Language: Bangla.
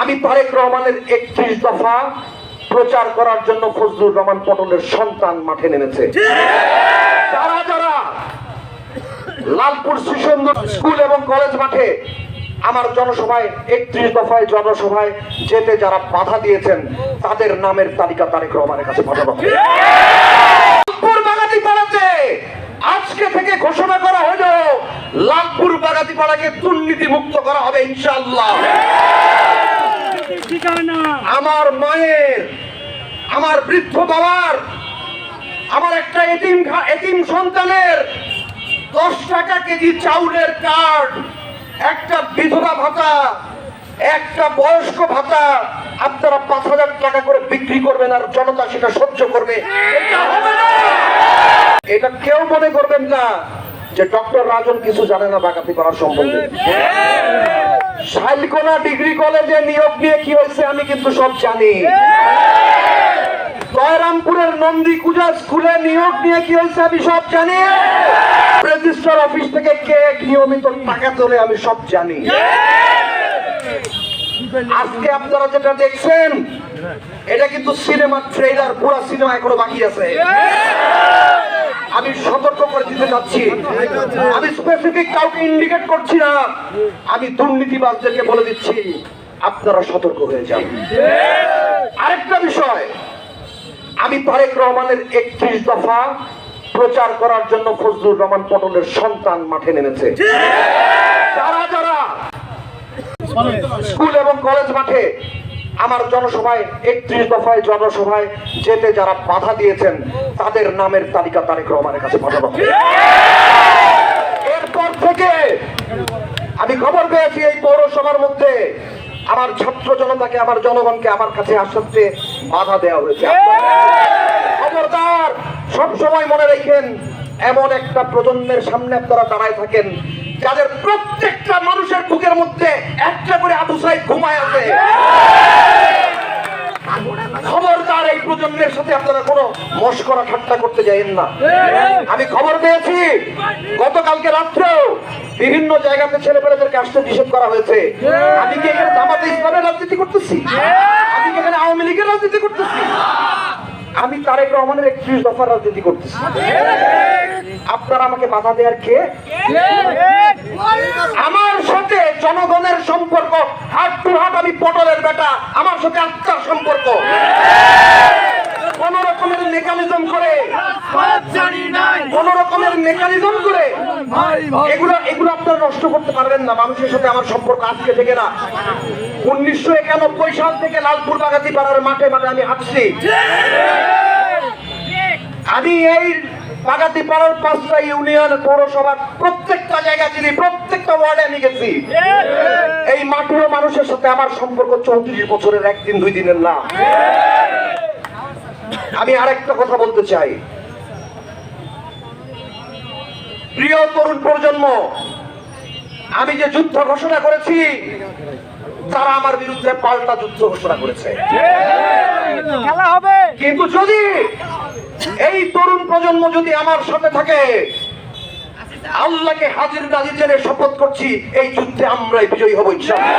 আমি তারেক রহমানের 31 দফা প্রচার করার জন্য ফজলুর রহমান পটলের সন্তান মাঠে নেমেছে। যারা যারা লালপুর শিশুন্দর স্কুল এবং কলেজ মাঠে আমার জনসভায় 31 দফায় জনসভায় যেতে যারা বাধা দিয়েছেন তাদের নামের তালিকা তারেক রহমানের কাছে পাঠানো হবে। লালপুর বাগাতিপাড়াতে আজকে থেকে ঘোষণা করা হলো লালপুর বাগাতিপাড়াকে দুর্নীতি মুক্ত করা হবে ইনশাআল্লাহ। আমার মায়ের, আমার বৃদ্ধ বাবার, আমার একটা এতিম সন্তানের 10 টাকা কেজি চাউলের কার্ড, একটা বিধবা ভাতা, একটা বয়স্ক ভাতা আপনারা 5,000 টাকা করে বিক্রি করবেন আর জনতা সেটা সহ্য করবে, এটা হবে না। এটা কেউ মনে করবেন না যে ডক্টর রাজন কিছু জানে না বাগাতিপাড়া সম্বন্ধে। শাইলকোনা ডিগ্রি কলেজে নিয়োগ নিয়ে কি হয়েছে আমি কিন্তু সব জানি। জয়রামপুরের নন্দীকুজা স্কুলে নিয়োগ নিয়ে কি হয়েছে আমি সব জানি। রেজিস্ট্রার অফিস থেকে কে নিয়মিত টাকা তোলে আমি সব জানি। আজকে আপনারা যেটা দেখছেন এটা কিন্তু সিনেমা ট্রেলার, পুরো সিনেমা এখনো বাকি আছে। আমি সতর্ক করে দিতে চাচ্ছি, আমি স্পেসিফিক কাউকে ইন্ডিকেট করছি না, আমি দুর্নীতিবাজদেরকে বলে দিচ্ছি আপনারা সতর্ক হয়ে যান। আরেকটা বিষয়, আমি তারেক রহমানের 31 দফা প্রচার করার জন্য ফজলুর রহমান পটলের সন্তান মাঠে নেমেছে। যারা যারা স্কুল এবং কলেজ মাঠে আমার জনসভায় 31 দফায় জনসভায় যেতে যারা বাধা দিয়েছেন তাদের নামের তালিকা তারেক রহমানের কাছে পাঠানো হবে। এরপর থেকে আমি খবর পেয়েছি এই পৌরসভার মধ্যে আমার ছাত্র জনতাকে, আমার জনগণকে আমার কাছে আসতে বাধা দেওয়া হয়েছে। খবরদার, সবসময় মনে রাখেন এমন একটা প্রজন্মের সামনে আপনারা দাঁড়ায় থাকেন যাদের প্রত্যেকটা মানুষের বুকের মধ্যে একটা করে আবু সাইদ ঘুমায় আছে। খবরদার, এই প্রজন্মের সাথে আপনারা কোনো মশকরা ঠাট্টা করতে যাবেন না। আমি খবর পেয়েছি গতকালকে রাত্রেও বিভিন্ন জায়গাতে ছেলেপেলেদেরকে আসতে নিষেধ করা হয়েছে। আমি কি এখানে জামাতে ইসলামের রাজনীতি করতেছি? আমি কি এখানে আওয়ামী লীগের রাজনীতি করতেছি? আমি তারেক রহমানের 31 দফার রাজনীতি করতেছি। আপনারা আমাকে বাধা দেওয়ার কে? আমার সাথে জনগণের সম্পর্ক হাত টু হাত। আমি পটলের বেটা, আমার সাথে আত্মার সম্পর্ক। কোন রকমের মেকানিজম করে, কোন রকমের মেকানিজম করে এগুলো আপনারা নষ্ট করতে পারবেন না। মানুষের সাথে আমার সম্পর্ক আজকে থেকে না, 1991 সাল থেকে লালপুর বাগাতিপাড়ার মাঠে মাঠে আমি হাঁটছি। আমি এই বাগাতিপাড়ার 5টা ইউনিয়ন পৌরসভার প্রত্যেকটা জায়গা চিনি, প্রত্যেকটা ওয়ার্ডে আমি গেছি। এই মাঠের মানুষের সাথে আমার সম্পর্ক 34 বছরের, একদিন 2 দিনের না। আমি আরেকটা কথা বলতে চাই, প্রিয় তরুণ প্রজন্ম, আমি যে যুদ্ধ ঘোষণা করেছি তারা আমার বিরুদ্ধে পাল্টা যুদ্ধ ঘোষণা করেছে। কিন্তু যদি এই তরুণ প্রজন্ম যদি আমার সাথে থাকে, আল্লাহকে হাজির নাজির জেনে শপথ করছি এই যুদ্ধে আমরাই বিজয়ী হব ইনশাআল্লাহ।